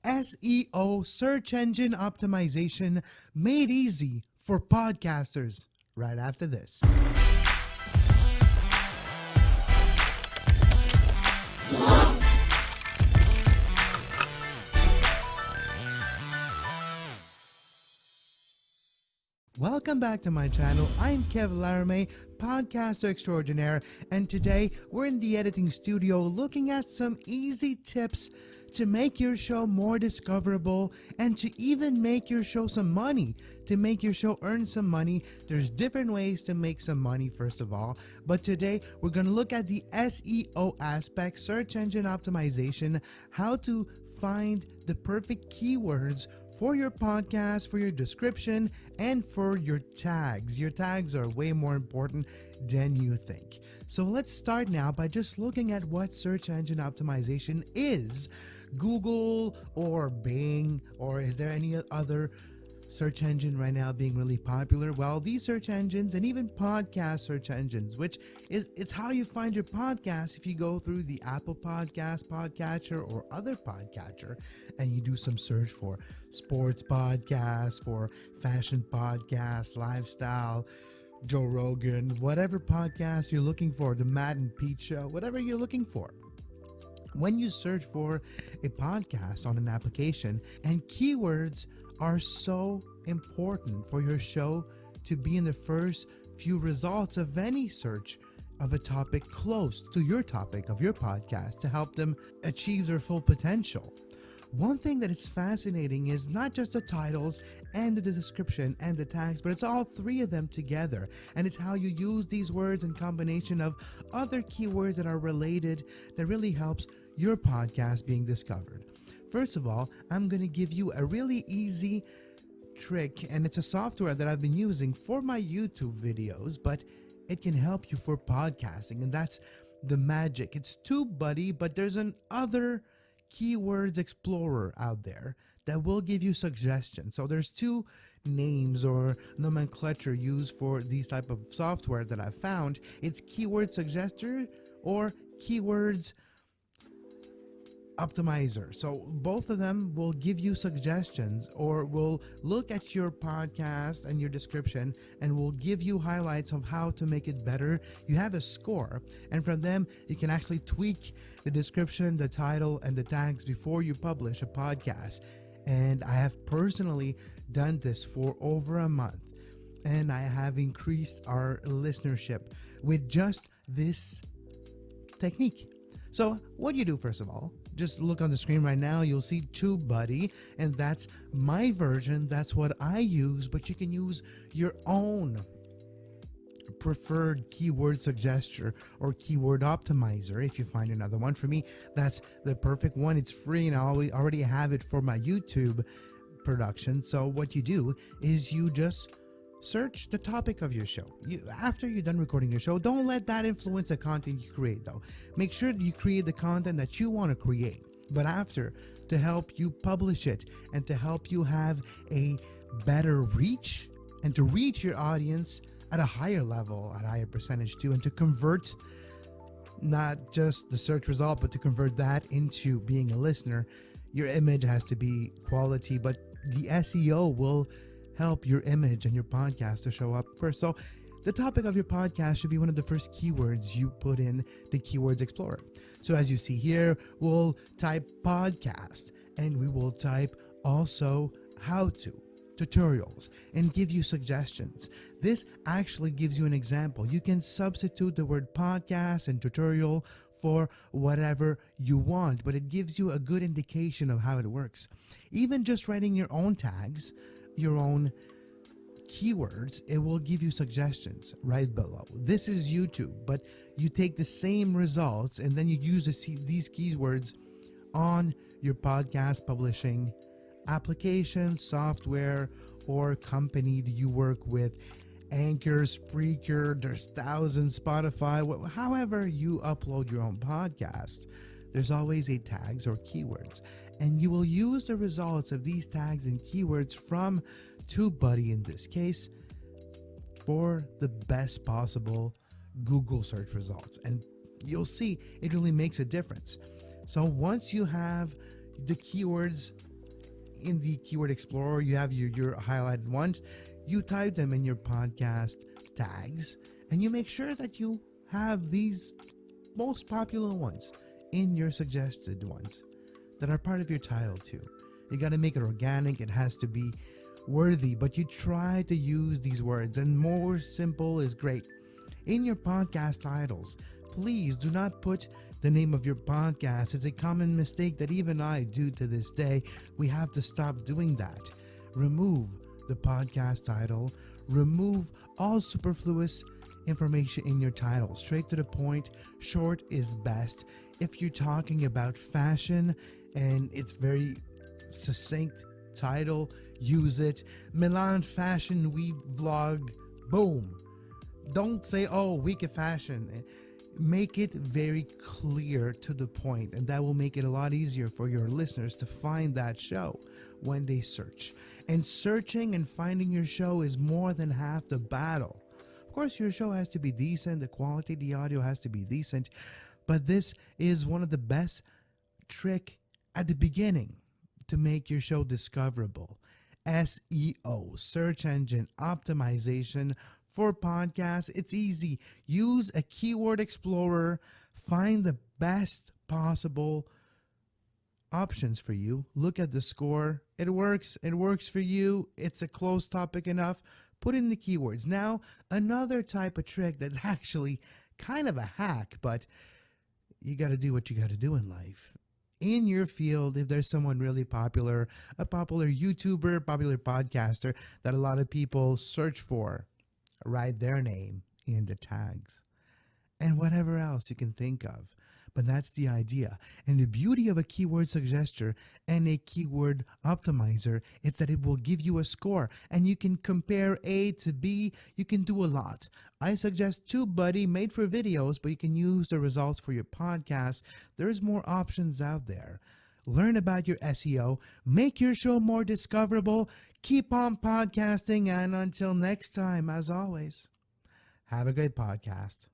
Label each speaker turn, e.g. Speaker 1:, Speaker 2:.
Speaker 1: SEO, search engine optimization, made easy for podcasters. Right after this. Welcome back to my channel. I'm Kev Laramie, podcaster extraordinaire, and today we're in the editing studio looking at some easy tips to make your show more discoverable and to even make your show some money, to make your show earn some money. There's different ways to make some money, first of all, but today we're going to look at the SEO aspect, search engine optimization, how to find the perfect keywords for your podcast, for your description, and for your tags. Your tags are way more important than you think. So let's start now by just looking at what search engine optimization is. Google or Bing, or is there any other search engine right now being really popular? Well, these search engines and even podcast search engines, which is it's how you find your podcast. If you go through the Apple Podcast podcatcher or other podcatcher and you do some search for sports podcasts, for fashion podcasts, lifestyle, Joe Rogan, whatever podcast you're looking for, the Matt and Pete show, whatever you're looking for. When you search for a podcast on an application, and keywords are so important for your show to be in the first few results of any search of a topic close to your topic of your podcast to help them achieve their full potential. One thing that is fascinating is not just the titles and the description and the tags, but it's all three of them together. And it's how you use these words in combination of other keywords that are related that really helps your podcast being discovered. First of all, I'm going to give you a really easy trick, and it's a software that I've been using for my YouTube videos, but it can help you for podcasting, and that's the magic. It's TubeBuddy, but there's an other keywords explorer out there that will give you suggestions. So there's two names or nomenclature used for these type of software that I've found. It's keyword suggester or keywords optimizer. So both of them will give you suggestions or will look at your podcast and your description and will give you highlights of how to make it better. You have a score, and from them you can actually tweak the description, the title, and the tags before you publish a podcast. And I have personally done this for over a month, and I have increased our listenership with just this technique. So what do you do? First of all, just look on the screen right now. You'll see TubeBuddy, and that's my version. That's what I use, but you can use your own preferred keyword suggester or keyword optimizer if you find another one. For me, that's the perfect one. It's free, and I already have it for my YouTube production. So what you do is you just search the topic of your show. After you're done recording your show, don't let that influence the content you create, though. Make sure that you create the content that you want to create. But after, to help you publish it and to help you have a better reach and to reach your audience at a higher level, at a higher percentage too, and to convert not just the search result, but to convert that into being a listener, your image has to be quality, but the SEO will help your image and your podcast to show up first. So the topic of your podcast should be one of the first keywords you put in the Keywords Explorer. So as you see here, we'll type podcast, and we will type also how to, tutorials, and give you suggestions. This actually gives you an example. You can substitute the word podcast and tutorial for whatever you want, but it gives you a good indication of how it works. Even just writing your own tags, your own keywords, it will give you suggestions right below. This is YouTube, but you take the same results and then you use these keywords on your podcast publishing application, software, or company that you work with. Anchor, Spreaker, there's thousands, Spotify, however you upload your own podcast, there's always a tags or keywords. And you will use the results of these tags and keywords from TubeBuddy in this case for the best possible Google search results. And you'll see it really makes a difference. So once you have the keywords in the Keyword Explorer, you have your highlighted ones. You type them in your podcast tags, and you make sure that you have these most popular ones in your suggested ones that are part of your title too. You got to make it organic. It has to be worthy, but you try to use these words, and more simple is great. In your podcast titles, please do not put the name of your podcast. It's a common mistake that even I do to this day. We have to stop doing that. Remove the podcast title. Remove all superfluous information in your title. Straight to the point. Short is best. If you're talking about fashion and it's very succinct title, use it. Milan Fashion Week Vlog. Boom. Don't say, oh, week of fashion. Make it very clear to the point, and that will make it a lot easier for your listeners to find that show when they search. And searching and finding your show is more than half the battle. Of course, your show has to be decent, the quality, the audio has to be decent, but this is one of the best trick at the beginning to make your show discoverable. SEO, search engine optimization for podcasts. It's easy. Use a keyword explorer. Find the best possible options for you. Look at the score. It works. It works for you. It's a close topic enough. Put in the keywords. Now, another type of trick that's actually kind of a hack, but you got to do what you got to do in life. In your field, if there's someone really popular, a popular YouTuber, popular podcaster that a lot of people search for, write their name in the tags and whatever else you can think of. But that's the idea. And the beauty of a keyword suggester and a keyword optimizer is that it will give you a score, and you can compare A to B. You can do a lot. I suggest TubeBuddy, made for videos, but you can use the results for your podcast. There's more options out there. Learn about your SEO, make your show more discoverable, keep on podcasting, and until next time, as always, have a great podcast.